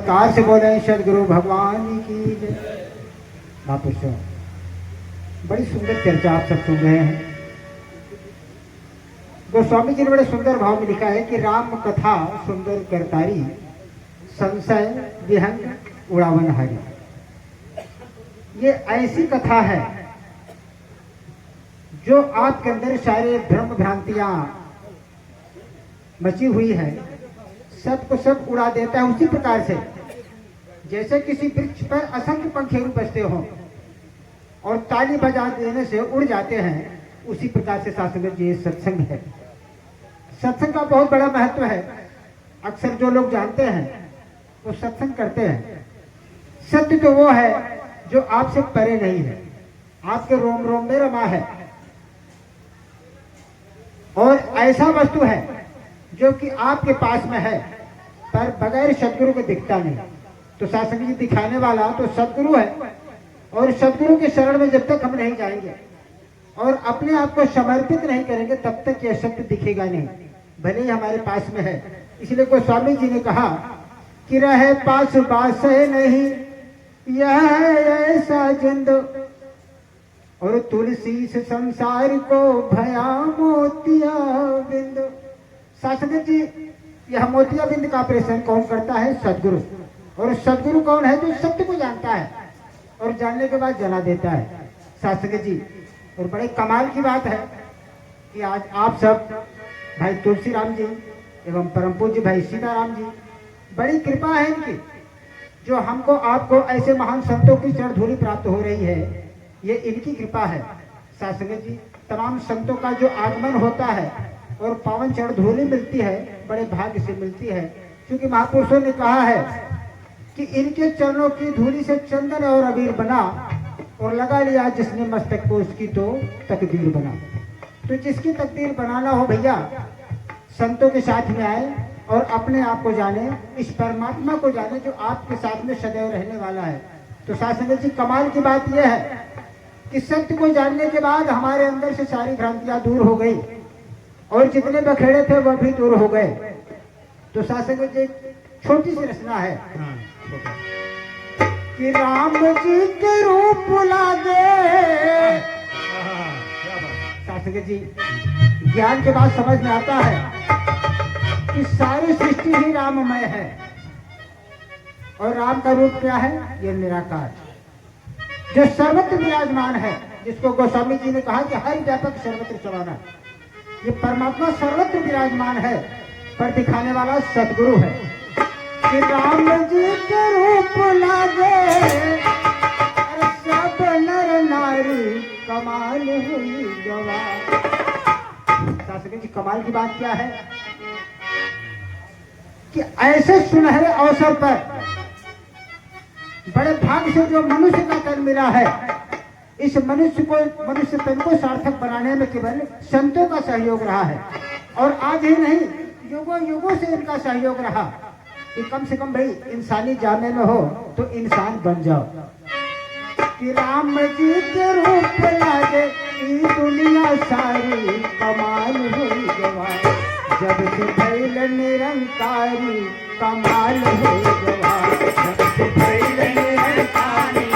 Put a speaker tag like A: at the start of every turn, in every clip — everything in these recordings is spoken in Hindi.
A: सत्कार से बोले सदगुरु भगवान की जय। महापुरुषों, बड़ी सुंदर चर्चा आप सब सुन रहे हैं। गोस्वामी जी ने बड़े सुंदर भाव में लिखा है कि राम कथा सुंदर करतारी, संशय विहंग उड़ावन हारी। ये ऐसी कथा है जो आपके अंदर सारे भ्रम भ्रांतियां मची हुई है, सब को सब उड़ा देता है। उसी प्रकार से जैसे किसी वृक्ष पर असंख्य पंखेरु बजते हो और ताली बजा देने से उड़ जाते हैं, उसी प्रकार से शास्त्र में ये सत्संग है। सत्संग का बहुत बड़ा महत्व है। अक्सर जो लोग जानते हैं वो सत्संग करते हैं। सत्य तो वो है जो आपसे परे नहीं है, आपके रोम रोम में रमा है, और ऐसा वस्तु है जो कि आपके पास में है पर बगैर सदगुरु के दिखता नहीं। तो शास्त्री जी दिखाने वाला तो सदगुरु है, और सदगुरु के शरण में जब तक हम नहीं जाएंगे और अपने आप को समर्पित नहीं करेंगे तब तक यह सत्य दिखेगा नहीं, भले ही हमारे पास में है। इसलिए गोस्वामी जी ने कहा कि रहे पास बास है नहीं, यह है ऐसा जिंद, और तुलसी से संसार को भया मोतिया बिंद। शास्त्री जी, यह मोतिया बिंद का ऑपरेशन कौन करता है? सदगुरु। और सदगुरु कौन है? जो सत्य को जानता है और जानने के बाद जला देता है। शास्त्री जी, और बड़े कमाल की बात है कि आज आप सब भाई तुलसी राम जी एवं परम पूज्य भाई सीताराम जी, बड़ी कृपा है इनकी जो हमको आपको ऐसे महान संतों की चरण धूलि प्राप्त हो रही है। ये इनकी कृपा है। शास्त्री जी, तमाम संतों का जो आगमन होता है और पावन चरण धूलि मिलती है, बड़े भाग्य से मिलती है, क्योंकि महापुरुषों ने कहा है कि इनके चरणों की धूलि से चंदन और अबीर बना, और लगा लिया जिसने मस्तक को उसकी तो तकदीर बना। तो जिसकी तकदीर बनाना हो भैया, संतों के साथ में आए और अपने आप को जाने, इस परमात्मा को जाने जो आपके साथ में सदैव रहने वाला है। तो शास्त्री जी, कमाल की बात यह है कि सत्य को जानने के बाद हमारे अंदर से सारी भ्रांतियां दूर हो गई और जितने बखेड़े थे वह भी दूर हो गए। तो शास्त्री जी, छोटी सी रचना है कि राम जी के रूप लागे। शास्त्री जी, ज्ञान के बाद समझ में आता है कि सारी सृष्टि ही राममय है, और राम का रूप क्या है? ये निराकार जो सर्वत्र विराजमान है, जिसको गोस्वामी जी ने कहा कि हर व्यापक सर्वत्र समाना। ये परमात्मा सर्वत्र विराजमान है, पर दिखाने वाला सदगुरु है। कि राम जी के रूप लागे, सब नर नारी कमाल हुई गवाह। शास्त्री जी, कमाल की बात क्या है कि ऐसे सुनहरे अवसर पर बड़े भाग्य से जो मनुष्य का तन मिला है, इस मनुष्य तन को सार्थक बनाने में केवल संतों का सहयोग रहा है। और आज ही नहीं, युगों युगों से इनका सहयोग रहा कि कम से कम भाई इंसानी जाने में हो तो इंसान बन जाओ। कि राम जी के रूप लागे, दुनिया सारी कमाल हुई गवाह। जब से भइल निरंकारी, कमाल हुई गवाह। जब से भइल निरंकारी,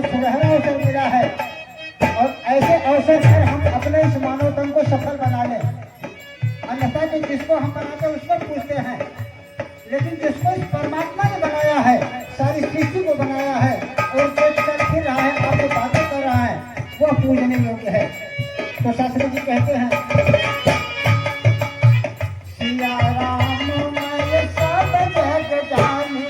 A: सुनहरा अवसर मिला है, और ऐसे अवसर पर हम अपने इस मानव तन को सफल बना लें। अन्यथा तो जिसको हम बनाते हैं उसको पूछते हैं, लेकिन जिसको इस परमात्मा ने बनाया है, सारी सृष्टि को बनाया है और जो चल फिर रहा है, आपको बातें कर रहा है, वह पूजने योग्य है। तो शास्त्री जी कहते हैं, सिया राम मैं सब जग जानी,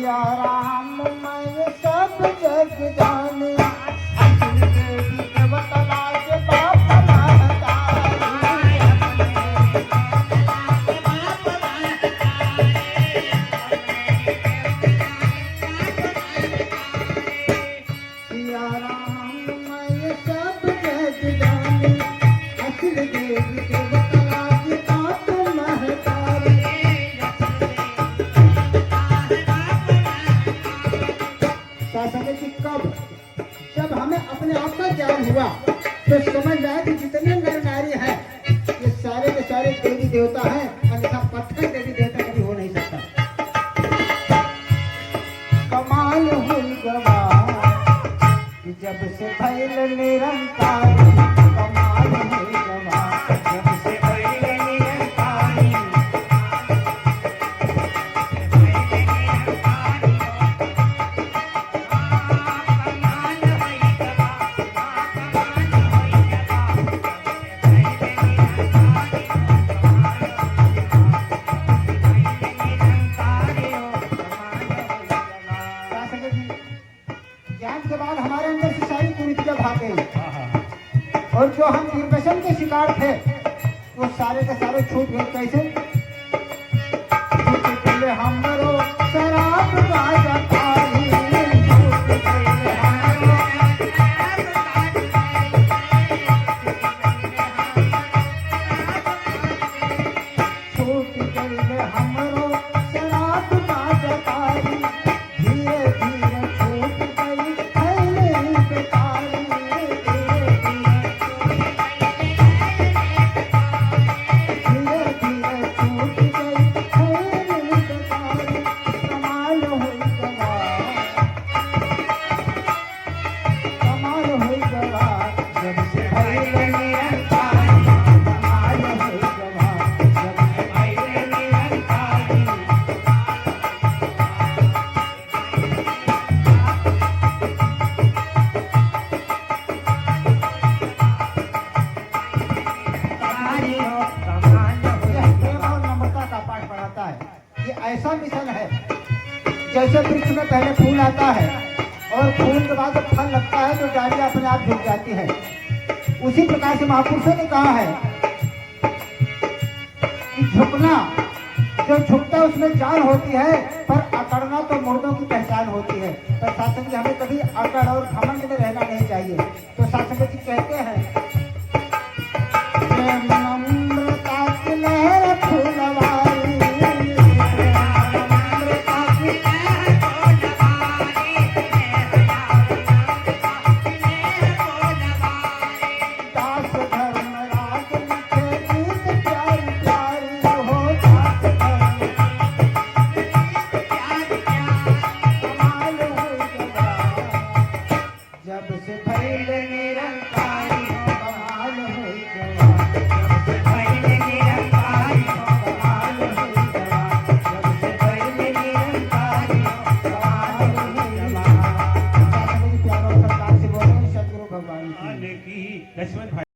A: राम मैं सब जग जाने, अखिल देवी देवतला के बाप महतारी, जब हुआ तो समझ में आया कि जितने नर नारी हैं ये सारे के सारे देवी देवता हैं, अन्यथा पत्थर देवी देवता कभी हो नहीं सकता। कमाल हुई गवाह कि जब से भइल निरंकारी, कमाल हुई गवाह जब से भइल निरंकारी। ज्ञान के बाद हमारे अंदर से सारी कुरीतियां भाग गई और जो हम निर्व्यसन के शिकार थे वो सारे के सारे छूट गए। कैसे? छूट गए हमरो शराब गाजा खाई, छूट गए हमरो छूट गए हमरो शराब गाजा खाई, धीरे धीरे छूट गई खैली बेकारी, धीरे धीरे छूट गई खैली बेकारी। कमाल हुई गवाह, कमाल हुई गवाह जब से भइल निरंकारी, कमाल हुई गवाह जब से भइल निरंकारी। यह प्रेम और नम्रता का पाठ पढ़ाता है। ये ऐसा मिशन है जैसे वृक्ष में पहले फूल आता है और फूल के बाद जब फल लगता है तो डाली अपने आप झुक जाती है। उसी प्रकार से महापुरुषों ने कहा है कि झुकना, जो झुकता है उसमें जान होती है, पर अकड़ना तो मुर्दों की पहचान होती है। पर शास्त्र जी हमें कभी अकड़ और घमंड में रहना नहीं चाहिए। तो शास्त्र जी कहते हैं प्रेम नम्रता की लहर फूलवारी, नम्रता की लहर दास धर्म राग लिखे गीत प्यारी प्यारी हो, दास धर्म कमाल हुई गवाह जब से भइल निरंकारी, कमाल हुई गवाह जब से भइल निरंकारी, कमाल हुई गवाह जब से भइल निरंकारी, कमाल हुई गवाह। प्यारों सरकार से बोले सतगुरु भगवान की।
B: लक्ष्मण भाई